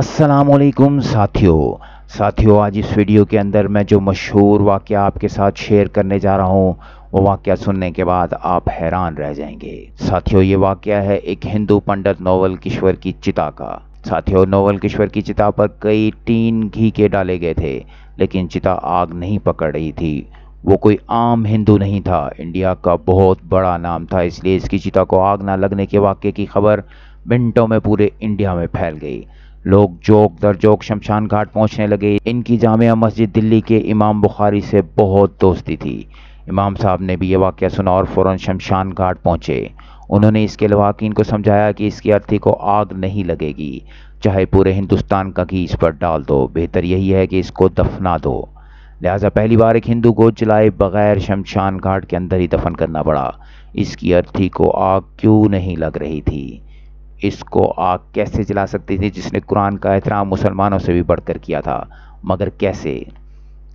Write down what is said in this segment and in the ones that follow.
अस्सलाम वालेकुम साथियों आज इस वीडियो के अंदर मैं जो मशहूर वाक़या आपके साथ शेयर करने जा रहा हूँ वो वाक़या सुनने के बाद आप हैरान रह जाएंगे। साथियों, ये वाक़या है एक हिंदू पंडित नवल किशोर की चिता का। साथियों, नवल किशोर की चिता पर कई टीन घी के डाले गए थे, लेकिन चिता आग नहीं पकड़ रही थी। वो कोई आम हिंदू नहीं था, इंडिया का बहुत बड़ा नाम था, इसलिए इसकी चिता को आग ना लगने के वाक़ये की खबर मिनटों में पूरे इंडिया में फैल गई। लोग जोक दर जोक शमशान घाट पहुंचने लगे। इनकी जामिया मस्जिद दिल्ली के इमाम बुखारी से बहुत दोस्ती थी। इमाम साहब ने भी ये वाक़या सुना और फ़ौरन शमशान घाट पहुंचे। उन्होंने इसके लवाकिन को समझाया कि इसकी अर्थी को आग नहीं लगेगी, चाहे पूरे हिंदुस्तान का घी इस पर डाल दो, बेहतर यही है कि इसको दफना दो। लिहाजा पहली बार एक हिंदू को जलाए बगैर शमशान घाट के अंदर ही दफन करना पड़ा। इसकी अर्थी को आग क्यों नहीं लग रही थी? इसको आग कैसे जला सकती थी जिसने कुरान का एहतराम मुसलमानों से भी बढ़कर किया था, मगर कैसे?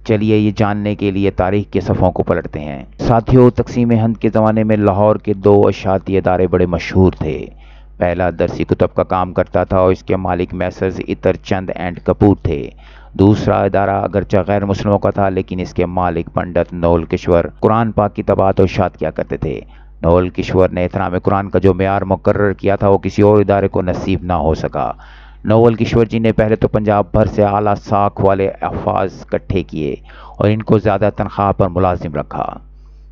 चलिए ये जानने के लिए तारीख के सफ़ों को पलटते हैं। साथियों, तकसीम हिंद के ज़माने में लाहौर के दो अशाती इदारे बड़े मशहूर थे। पहला दरसी कुतब का काम करता था और इसके मालिक मैसर्स इतर चंद एंड कपूर थे। दूसरा इदारा अगरचे गैर मुस्लिमों का था, लेकिन इसके मालिक पंडित नवल किशोर कुरान पाक की तबात और शात किया करते थे। नवल किशोर ने एहतराम कुरान का जो मेयार मुकर्रर किया था वो किसी और इदारे को नसीब ना हो सका। नवल किशोर जी ने पहले तो पंजाब भर से आला साख वाले अहफाज इकट्ठे किए और इनको ज़्यादा तनख्वाह पर मुलाजिम रखा।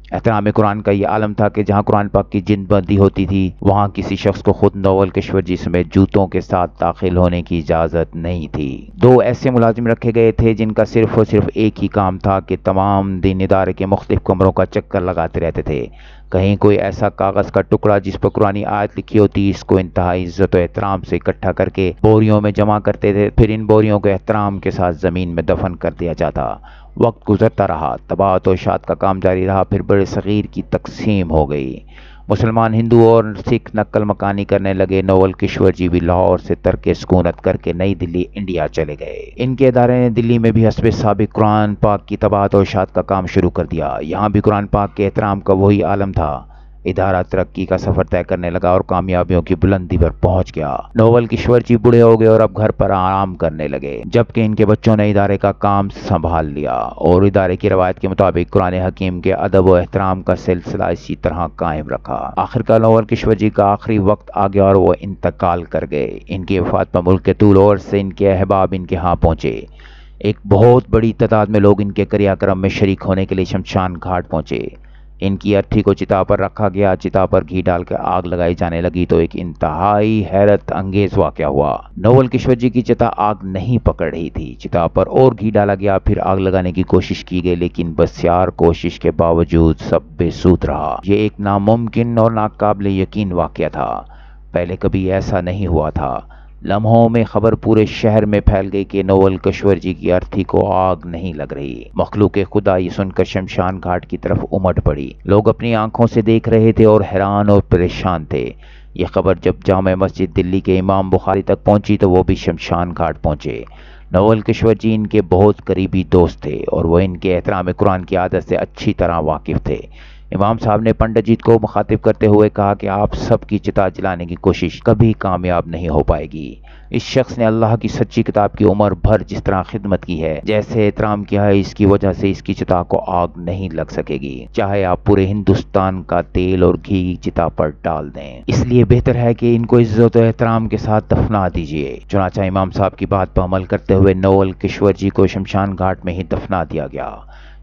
एहतराम कुरान का ये आलम था कि जहाँ कुरान पाक की जिनबंदी होती थी वहाँ किसी शख्स को खुद नवल किशोर जी समेत जूतों के साथ दाखिल होने की इजाज़त नहीं थी। दो ऐसे मुलाजिम रखे गए थे जिनका सिर्फ और सिर्फ एक ही काम था कि तमाम दिन इदारे के मुख्तलिफ कमरों का चक्कर लगाते रहते थे। कहीं कोई ऐसा कागज़ का टुकड़ा जिस पर कुरानी आयत लिखी होती, इसको इंतहाई इज्जत और एहतराम से इकट्ठा करके बोरियों में जमा करते थे। फिर इन बोरियों को एहतराम के साथ ज़मीन में दफन कर दिया जाता। वक्त गुजरता रहा, तबात और शात का काम जारी रहा। फिर बड़े सगीर की तकसीम हो गई। मुसलमान हिंदू और सिख नकल मकानी करने लगे। नवल किशोर जी भी लाहौर से तरके सुकूनत करके नई दिल्ली इंडिया चले गए। इनके इदारे ने दिल्ली में भी हस्बे साबिक कुरान पाक की तबात और शात का काम शुरू कर दिया। यहाँ भी कुरान पाक के एहतराम का वही आलम था। इदारा तरक्की का सफ़र तय करने लगा और कामयाबियों की बुलंदी पर पहुंच गया। नवल किशोर जी बूढ़े हो गए और अब घर पर आराम करने लगे, जबकि इनके बच्चों ने इदारे का काम संभाल लिया और इदारे की रवायत के मुताबिक कुरान हकीम के अदब और एहतराम का सिलसिला इसी तरह कायम रखा। आखिरकार नवल किशोर जी का आखिरी वक्त आ गया और वो इंतकाल कर गए। इनकी वफात पर मुल्क के तूल और से इनके अहबाब इनके यहाँ पहुंचे। एक बहुत बड़ी तादाद में लोग इनके क्रियाक्रम में शरीक होने के लिए शमशान घाट पहुंचे। इनकी अर्थी को चिता पर रखा गया। चिता पर घी डालकर आग लगाई जाने लगी तो एक इंतहाई हैरत अंगेज वाक़या हुआ। नवल किशोर जी की चिता आग नहीं पकड़ रही थी। चिता पर और घी डाला गया, फिर आग लगाने की कोशिश की गई, लेकिन बस्यार कोशिश के बावजूद सब बेसुध रहा। ये एक नामुमकिन और नाकाबिल यकीन वाक़या था। पहले कभी ऐसा नहीं हुआ था। लम्हों में खबर पूरे शहर में फैल गई कि नवल किशोर जी की अर्थी को आग नहीं लग रही। मखलूक खुदा ये सुनकर शमशान घाट की तरफ उमड़ पड़ी। लोग अपनी आंखों से देख रहे थे और हैरान और परेशान थे। ये खबर जब जामे मस्जिद दिल्ली के इमाम बुखारी तक पहुंची तो वो भी शमशान घाट पहुंचे। नवल किशोर जी इनके बहुत करीबी दोस्त थे और वह इनके एहतराम कुरान की आदत से अच्छी तरह वाकिफ थे। इमाम साहब ने पंडित जी को मुखातिब करते हुए कहा कि आप सबकी चिता जलाने की कोशिश कभी कामयाब नहीं हो पाएगी। इस शख्स ने अल्लाह की सच्ची किताब की उम्र भर जिस तरह खिदमत की है, जैसे एहतराम किया है, इसकी वजह से इसकी चिता को आग नहीं लग सकेगी, चाहे आप पूरे हिंदुस्तान का तेल और घी चिता पर डाल दें। इसलिए बेहतर है कि इनको इज्जत और एहतराम के साथ दफना दीजिए। चुनाचा इमाम साहब की बात पर अमल करते हुए नवल किशोर जी को शमशान घाट में ही दफना दिया गया।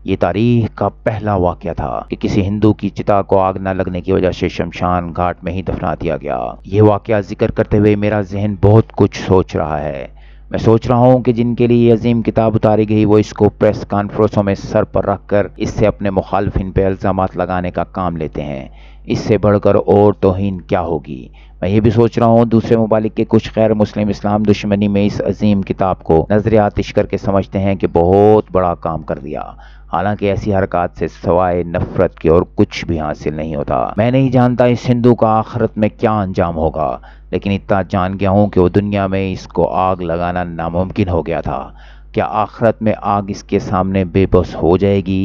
ये तारीख का पहला वाक़या था कि किसी हिंदू की चिता को आग न लगने की वजह से शमशान घाट में ही दफना दिया गया। ये वाक़या जिक्र करते हुए मेरा जहन बहुत कुछ सोच रहा है। मैं सोच रहा हूँ कि जिनके लिए ये अजीम किताब उतारी गई वो इसको प्रेस कॉन्फ्रेंसों में सर पर रख कर इससे अपने मुखालफिन पे इल्ज़ामात लगाने का काम लेते हैं। इससे बढ़कर और तौहीन क्या होगी। मैं ये भी सोच रहा हूँ दूसरे ममालिक के कुछ गैर मुस्लिम इस्लाम दुश्मनी में इस अजीम किताब को नजर आतिश करके समझते हैं कि बहुत बड़ा काम कर दिया। हालांकि ऐसी हरकत से सवाए नफरत के और कुछ भी हासिल नहीं होता। मैं नहीं जानता इस हिंदू का आखिरत में क्या अंजाम होगा, लेकिन इतना जान गया हूँ कि वो दुनिया में इसको आग लगाना नामुमकिन हो गया था। क्या आखिरत में आग इसके सामने बेबस हो जाएगी?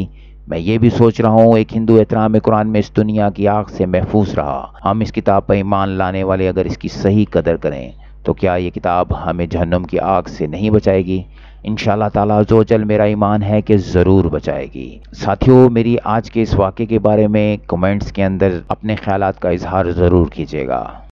मैं ये भी सोच रहा हूँ एक हिंदू एहतराम कुरान में इस दुनिया की आग से महफूज रहा। हम इस किताब पर ईमान लाने वाले अगर इसकी सही कदर करें تو کیا یہ کتاب ہمیں جہنم کی آگ سے نہیں بچائے گی؟ انشاءاللہ تعالیٰ عز و جل میرا ایمان ہے کہ ضرور بچائے گی۔ ساتھیوں، میری آج کے اس واقعے کے بارے میں کمنٹس کے اندر اپنے خیالات کا اظہار ضرور کیجیے گا۔